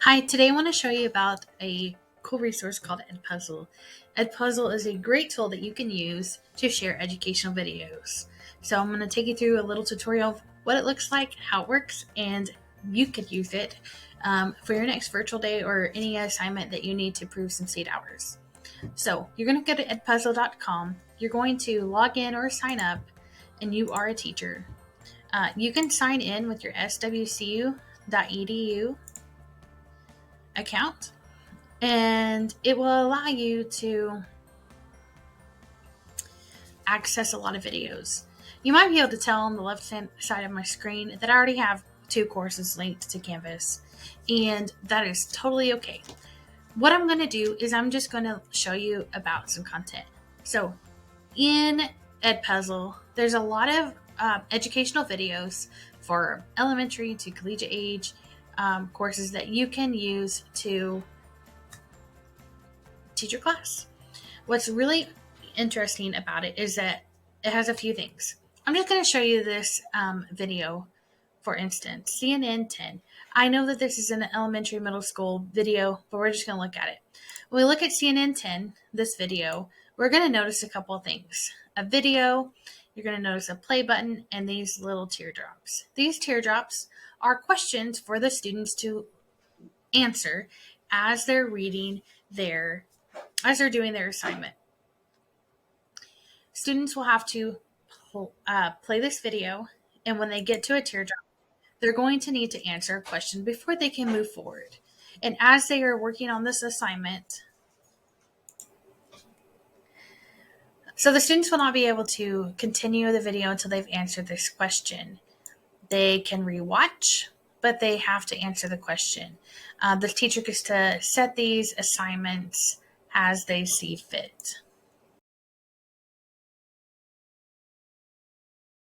Hi, today I want to show you about a cool resource called Edpuzzle. Edpuzzle is a great tool that you can use to share educational videos. So I'm going to take you through a little tutorial of what it looks like, how it works, and you could use it for your next virtual day or any assignment that you need to prove some state hours. So you're going to go to edpuzzle.com. You're going to log in or sign up, and you are a teacher. You can sign in with your swcu.edu account, and it will allow you to access a lot of videos. You might be able to tell on the left side of my screen that I already have 2 courses linked to Canvas, and that is totally okay. What I'm going to do is I'm just going to show you about some content. So in Edpuzzle, there's a lot of educational videos for elementary to collegiate age courses that you can use to teach your class. What's really interesting about it is that it has a few things. I'm just going to show you this video, for instance, CNN 10. I know that this is an elementary middle school video, but we're just going to look at it. When we look at CNN 10, this video, we're going to notice a couple of things. A video, you're going to notice a play button, and these little teardrops. These teardrops are questions for the students to answer as they're doing their assignment. Students will have to play this video, and when they get to a teardrop, they're going to need to answer a question before they can move forward. And as they are working on this assignment, so the students will not be able to continue the video until they've answered this question. They can rewatch, but they have to answer the question. The teacher gets to set these assignments as they see fit.